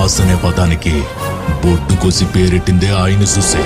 Boss అనే పదానికి బొట్టు కోసి పేరెట్టిందే ఆయన చూసే.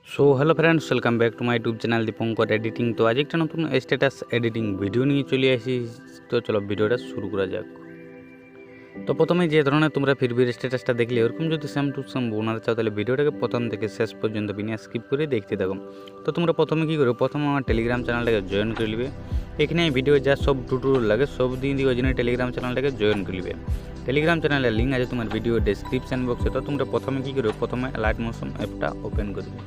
So hello friends, welcome back to my YouTube channel Dipankar editing. तो आज एक नतून स्टेटास एडिटिंग भिडियो निये चले आसि। तो चलो भिडियोटा शुरू करा जाक। तो प्रथमे जे धरनेर तोमरा फिरबिर स्टेटासटा देखले एरकम जदि सेम टू सेम बानाते चाओ ताहले भिडियोटाके प्रथम थेके शेष पर्यन्त बिना स्किप करे देखते थाको। तो तोमरा प्रथमे कि करो, प्रथमे आमार टेलिग्राम चैनलटाके जয়েন करे नेबे। एखाने भिडियो जा सब टिउटोरियल लागे सब दिन दिए ओइजন্য टेलिग्राम चैनलटाके जয়েন करे नेबे। टेलिग्राम चैनलेर लिंक आछे तोमार भिडियो डेसक्रिपशन बक्से। तो तोमरा प्रथमे कि करो, प्रथमे अलाइट मोशन অ্যাপটা ओपेन करबे।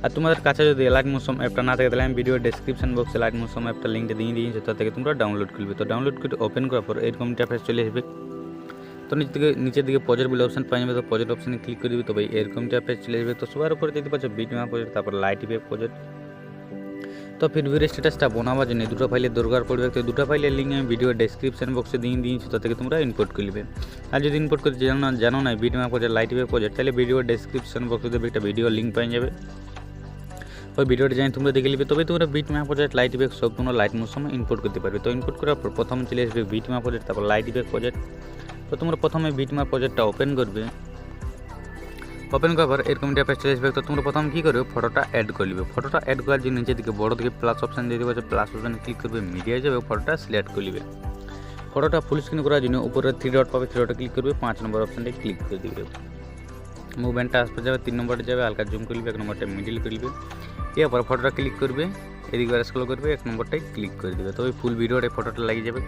আর তোমাদের কাছে যদি অ্যালাইট মোশন অ্যাপটা না থাকে তাহলে আমি ভিডিও ডেসক্রিপশন বক্সে অ্যালাইট মোশন অ্যাপটা লিঙ্কটা দিয়ে দিয়েছি, তার থেকে তোমরা ডাউনলোড করবে। তো ডাউনলোড করে ওপেন করার পর এরকম ইন্টারফেস চলে আসবে। তো নিচের দিকে প্রজেক্ট বলে অপশন পাই যাবে। তো প্রজেক্ট অপশনে ক্লিক করে দিবে। তবে এরকম ইন্টারফেস চলে আসবে। তো সবার উপরে দেখতে পাচ্ছ বিটম্যাপ প্রজেক্ট, তারপর লাইট ওয়েব প্রজেক্ট। তো ফিরবির স্ট্যাটাসটা বানাবার জন্য দুটো ফাইলের দরকার পড়বে। তো দুটো ফাইলের লিঙ্ক আমি ভিডিও ডেসক্রিপশন বক্সে দিয়ে দিয়েছি, তার থেকে তোমরা ইম্পোর্ট করবে। আর যদি ইম্পোর্ট করতে জানো না bitmap project light web project, তাহলে ভিডিও ডেসক্রিপশন বক্সে দেবে একটা ভিডিও লিঙ্ক পাই যাবে। ওই ভিডিওটা জানি তোমরা দেখে নেবে। তবে তোমরা বিটম্যাপ প্রজেক্ট লাইট ওয়েব সব তোমরা লাইট মোশনে ইম্পোর্ট করতে পারবে। তো ইম্পোর্ট করার পর প্রথমে চলে আসবে বিটম্যাপ প্রজেক্ট, তারপর লাইট ওয়েব প্রজেক্ট। তো তোমরা প্রথমে বিটম্যাপ প্রজেক্টটা ওপেন করবে। ওপেন করার পর এরকম ইন্টারফেস চলে আসবে। তো তোমরা প্রথমে কী করবে, ফটোটা অ্যাড করে নেবে। ফটোটা অ্যাড করার জন্য নিচের দিকে বড় দিকে প্লাস অপশান দিয়ে দেবে। প্লাস অপশানে ক্লিক করবে, মিডিয়া যাবে, ফটোটা সিলেক্ট করে নেবে। ফটোটা ফুল স্ক্রিন করার জন্য উপরে 3 ডট পাবে, 3 ডটে ক্লিক করবে, 5 নম্বর অপশানটায় ক্লিক করে দেবে। মুভমেন্টটা আসতে যাবে, 3 নম্বরে যাবে, হালকা জুম করে নেবে, 1 নম্বরটা মিডিল করে নেবে। এরপর ফটোটা ক্লিক করবে, এদিকে স্ক্রল করবে, 1 নম্বরটাই ক্লিক করে দেবে। তো ওই ফুল ভিডিওর এই ফটোটা লাগিয়ে যাবে।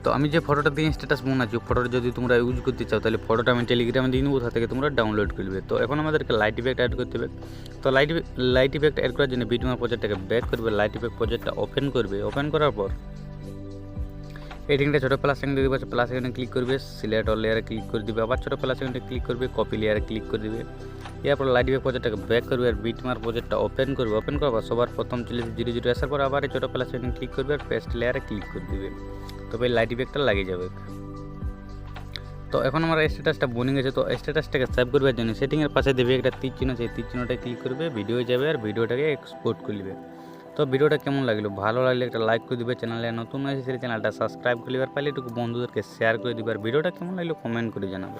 তো আমি যে ফটোটা দিয়ে স্ট্যাটাস বানাচ্ছি, ফটোটা যদি তোমরা ইউজ করতে চাও তাহলে ফটোটা আমি টেলিগ্রামে দিয়ে নেবো, ওটা থেকে তোমরা ডাউনলোড করবে। তো এখন আমাদেরকে লাইট ইফেক্ট অ্যাড করতে হবে। তো লাইট ইফেক্ট অ্যাড করার জন্য বিটম্যাপ প্রজেক্টটাকে ব্যাক করবে, লাইট ইফেক্ট প্রজেক্টটা ওপেন করবে। ওপেন করার পর এডিটিংটা ছোটো প্লাস আইকন দিয়ে দেবে, প্লাস আইকনে ক্লিক করবে, সিলেক্ট অল লেয়ারে ক্লিক করে দিবে, আবার ছোটো প্লাস আইকনে ক্লিক করবে, কপি লেয়ারে ক্লিক করে দিবে। এরপর লাইট ইফেক্ট প্রজেক্টটাকে ব্যাক করবে আর বিটম্যাপ প্রজেক্টটা ওপেন করবে। ওপেন করার পর সবার প্রথম চলে 0 0 আসার পর আবার এই ছোটো প্লাস আইকনে ক্লিক করবে আর পেস্ট লেয়ারে ক্লিক করে দিবে। তবে লাইট ইফেক্টটা লাগিয়ে যাবে। তো এখন আমার স্ট্যাটাসটা বনে গেছে। তো স্ট্যাটাসটাকে সেভ করবার জন্য সেটিংয়ের পাশে দেবে একটা তীর চিহ্ন, সেই তীর চিহ্নটায় ক্লিক করবে, ভিডিও যাবে আর ভিডিওটাকে এক্সপোর্ট করে নেবে। তো ভিডিওটা কেমন লাগলো, ভালো লাগলে একটা লাইক করে দিবে, চ্যানেলে নতুন আছে সেই চ্যানেলটা সাবস্ক্রাইব করে নেবে, আর পারলে একটু বন্ধুদেরকে শেয়ার করে দিবে, আর ভিডিওটা কেমন লাগলো কমেন্ট করে জানাবে।